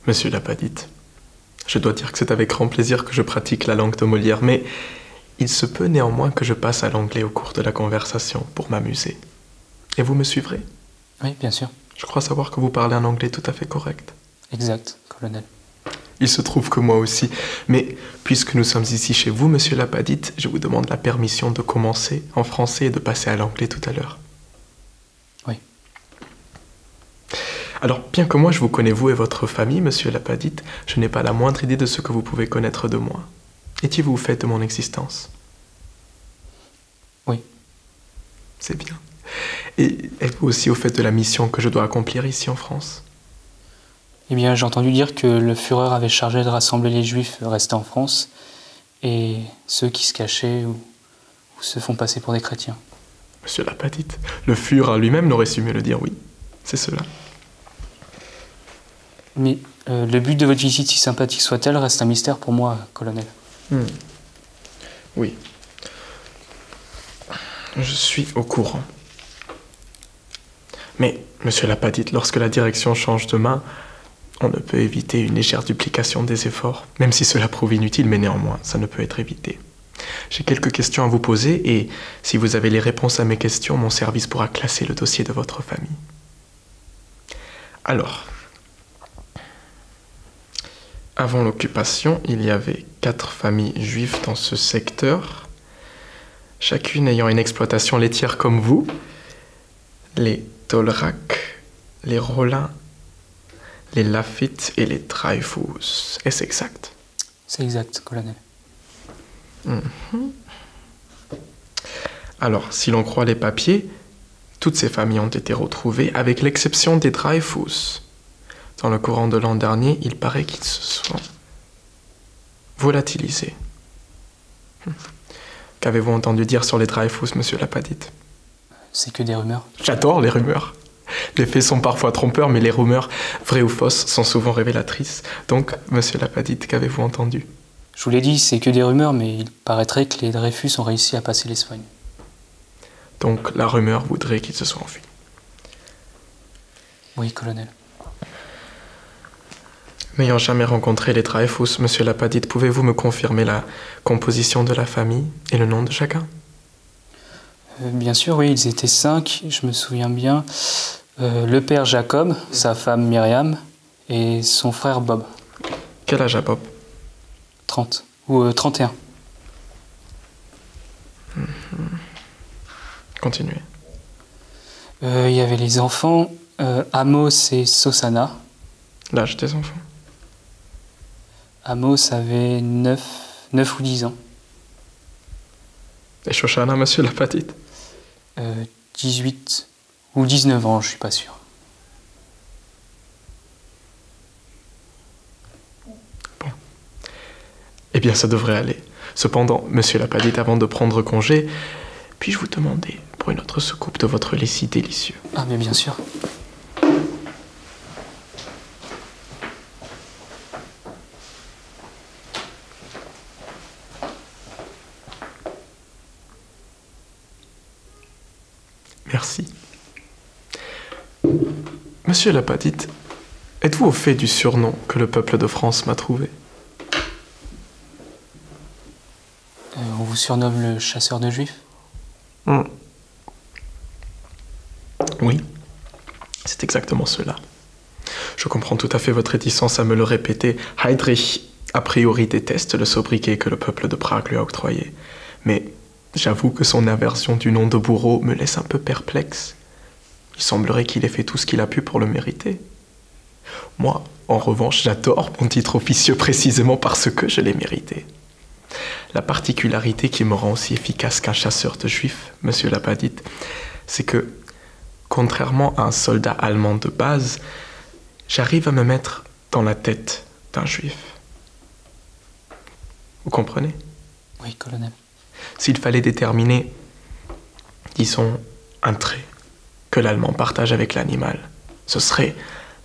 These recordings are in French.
Monsieur Lapadite, je dois dire que c'est avec grand plaisir que je pratique la langue de Molière, mais il se peut néanmoins que je passe à l'anglais au cours de la conversation pour m'amuser. Et vous me suivrez? Oui, bien sûr. Je crois savoir que vous parlez un anglais tout à fait correct. Exact, colonel. Il se trouve que moi aussi. Mais puisque nous sommes ici chez vous, monsieur Lapadite, je vous demande la permission de commencer en français et de passer à l'anglais tout à l'heure. Oui. Alors, bien que moi je vous connais vous et votre famille, monsieur Lapadite, je n'ai pas la moindre idée de ce que vous pouvez connaître de moi. Étiez-vous au fait de mon existence? Oui. C'est bien. Et êtes-vous aussi au fait de la mission que je dois accomplir ici en France? Eh bien, j'ai entendu dire que le Führer avait chargé de rassembler les Juifs restés en France et ceux qui se cachaient ou se font passer pour des chrétiens. Monsieur Lapadite, le Führer lui-même n'aurait su mieux le dire, oui. C'est cela. Mais le but de votre visite, si sympathique soit-elle, reste un mystère pour moi, colonel. Oui. Je suis au courant. Mais, monsieur Lapadite, lorsque la direction change de main, on ne peut éviter une légère duplication des efforts, même si cela prouve inutile, mais néanmoins, ça ne peut être évité. J'ai quelques questions à vous poser et si vous avez les réponses à mes questions, mon service pourra classer le dossier de votre famille. Alors, avant l'occupation, il y avait 4 familles juives dans ce secteur, chacune ayant une exploitation laitière comme vous, les Tolrak, les Rollin, les Lafitte et les Dreyfus. Est-ce exact? C'est exact, colonel. Alors, si l'on croit les papiers, toutes ces familles ont été retrouvées, avec l'exception des Dreyfus. Dans le courant de l'an dernier, il paraît qu'ils se sont volatilisés. Qu'avez-vous entendu dire sur les Dreyfus, monsieur Lapadite? C'est que des rumeurs. J'adore les rumeurs. Les faits sont parfois trompeurs, mais les rumeurs, vraies ou fausses, sont souvent révélatrices. Donc, monsieur Lapadite, qu'avez-vous entendu? Je vous l'ai dit, c'est que des rumeurs, mais il paraîtrait que les Dreyfus ont réussi à passer l'Espagne. Donc, la rumeur voudrait qu'ils se soient enfuis. Oui, colonel. N'ayant jamais rencontré les Dreyfus, monsieur Lapadite, pouvez-vous me confirmer la composition de la famille et le nom de chacun? Bien sûr, oui, ils étaient 5, je me souviens bien. Le père Jacob, sa femme Myriam et son frère Bob. Quel âge a Bob? 30 ou 31. Continuez. Il y avait les enfants, Amos et Sosana. L'âge des enfants? Amos avait 9 ou 10 ans. Et Shoshana, monsieur Lapadite? 18 ou 19 ans, je suis pas sûr. Bon. Eh bien, ça devrait aller. Cependant, monsieur Lapadite, avant de prendre congé, puis-je vous demander pour une autre soucoupe de votre lait si délicieux? Ah, mais bien sûr. Merci. Monsieur Lapadite, êtes-vous au fait du surnom que le peuple de France m'a trouvé? On vous surnomme le chasseur de juifs? Oui, c'est exactement cela. Je comprends tout à fait votre réticence à me le répéter. Heydrich, a priori, déteste le sobriquet que le peuple de Prague lui a octroyé. Mais j'avoue que son aversion du nom de bourreau me laisse un peu perplexe. Il semblerait qu'il ait fait tout ce qu'il a pu pour le mériter. Moi, en revanche, j'adore mon titre officieux précisément parce que je l'ai mérité. La particularité qui me rend aussi efficace qu'un chasseur de juifs, monsieur Lapadite, c'est que, contrairement à un soldat allemand de base, j'arrive à me mettre dans la tête d'un juif. Vous comprenez? Oui, colonel. S'il fallait déterminer, disons, un trait que l'Allemand partage avec l'animal, ce serait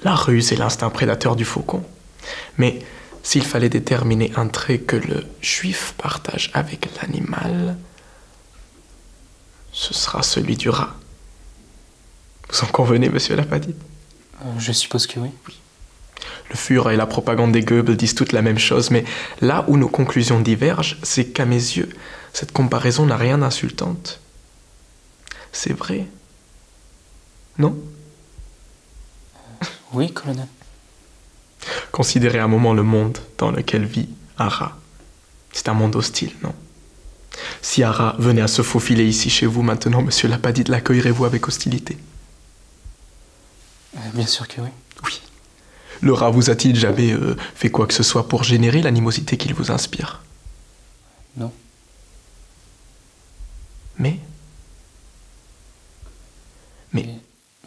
la ruse et l'instinct prédateur du faucon. Mais s'il fallait déterminer un trait que le juif partage avec l'animal, ce sera celui du rat. Vous en convenez, monsieur Lapadite? Je suppose que oui. Le Führer et la propagande des Goebbels disent toutes la même chose, mais là où nos conclusions divergent, c'est qu'à mes yeux, cette comparaison n'a rien d'insultante. C'est vrai. Non? Oui, colonel. Considérez un moment le monde dans lequel vit Ara. C'est un monde hostile, non? Si Ara venait à se faufiler ici chez vous maintenant, monsieur Lapadite, l'accueillerez-vous avec hostilité? Bien sûr que oui. Oui. Le rat vous a-t-il jamais fait quoi que ce soit pour générer l'animosité qu'il vous inspire? Non. Mais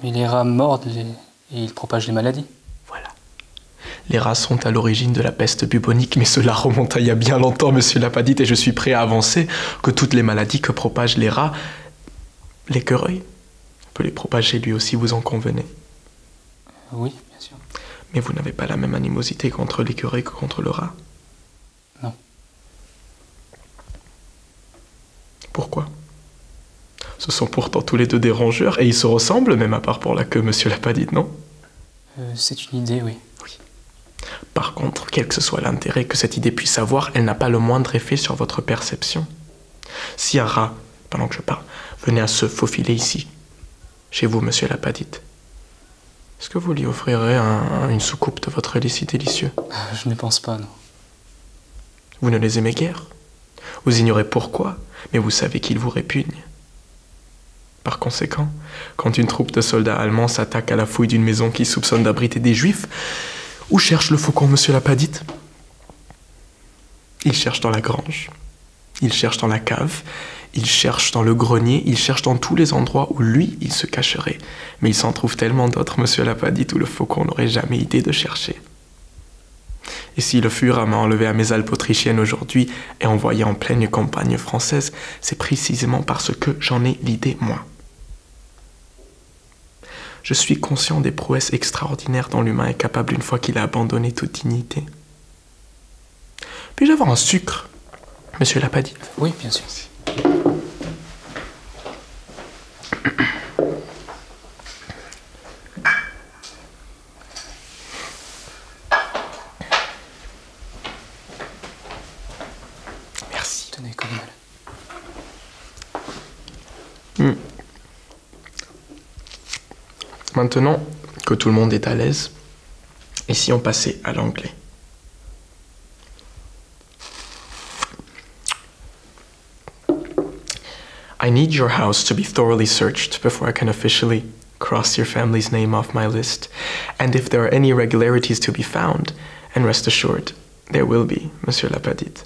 les rats mordent et ils propagent les maladies. Voilà. Les rats sont à l'origine de la peste bubonique, mais cela remonte à il y a bien longtemps, monsieur Lapadite, et je suis prêt à avancer que toutes les maladies que propagent les rats, l'écureuil peut les propager lui aussi, vous en convenez? Oui, bien sûr. Mais vous n'avez pas la même animosité contre l'écureuil que contre le rat? Non. Pourquoi? Ce sont pourtant tous les deux des rongeurs, et ils se ressemblent, même à part pour la queue, monsieur Lapadite, non? C'est une idée, oui. Oui. Par contre, quel que ce soit l'intérêt que cette idée puisse avoir, elle n'a pas le moindre effet sur votre perception. Si un rat, pendant que je parle, venait à se faufiler ici, chez vous, monsieur Lapadite, est-ce que vous lui offrirez une soucoupe de votre lait si délicieux? Je ne pense pas, non. Vous ne les aimez guère. Vous ignorez pourquoi, mais vous savez qu'ils vous répugnent. Par conséquent, quand une troupe de soldats allemands s'attaque à la fouille d'une maison qui soupçonne d'abriter des juifs, où cherche le faucon, monsieur Lapadite? Il cherche dans la grange, il cherche dans la cave, il cherche dans le grenier, il cherche dans tous les endroits où lui, il se cacherait. Mais il s'en trouve tellement d'autres, monsieur Lapadite, où le faucon n'aurait jamais idée de chercher. Et si le Führer m'a enlevé à mes Alpes autrichiennes aujourd'hui et envoyé en pleine campagne française, c'est précisément parce que j'en ai l'idée, moi. Je suis conscient des prouesses extraordinaires dont l'humain est capable une fois qu'il a abandonné toute dignité. Puis-je avoir un sucre, monsieur Lapadite? Oui, bien sûr. Merci. Tenez, colonel. Maintenant que tout le monde est à l'aise, et si on passait à l'anglais? I need your house to be thoroughly searched before I can officially cross your family's name off my list. And if there are any irregularities to be found, and rest assured, there will be, Monsieur Lapadite.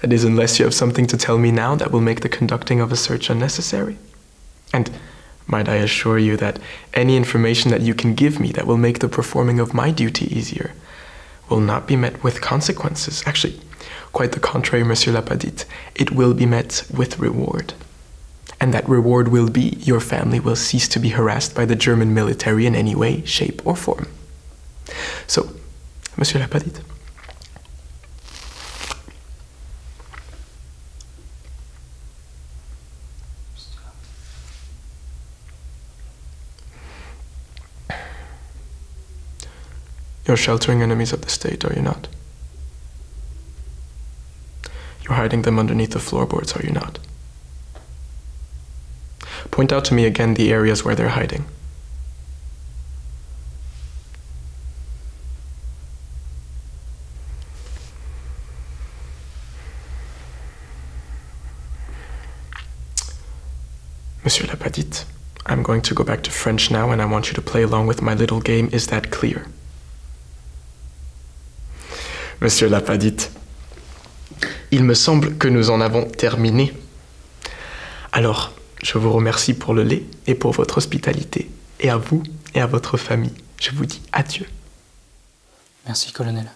That is, unless you have something to tell me now that will make the conducting of a search unnecessary. And might I assure you that any information that you can give me that will make the performing of my duty easier will not be met with consequences. Actually, quite the contrary, Monsieur Lapadite. It will be met with reward. And that reward will be your family will cease to be harassed by the German military in any way, shape, or form. So, Monsieur Lapadite. You're sheltering enemies of the state, are you not? You're hiding them underneath the floorboards, are you not? Point out to me again the areas where they're hiding. Monsieur Lapadite, I'm going to go back to French now and I want you to play along with my little game. Is that clear? Monsieur Lapadite, il me semble que nous en avons terminé. Alors, je vous remercie pour le lait et pour votre hospitalité. Et à vous et à votre famille, je vous dis adieu. Merci, colonel.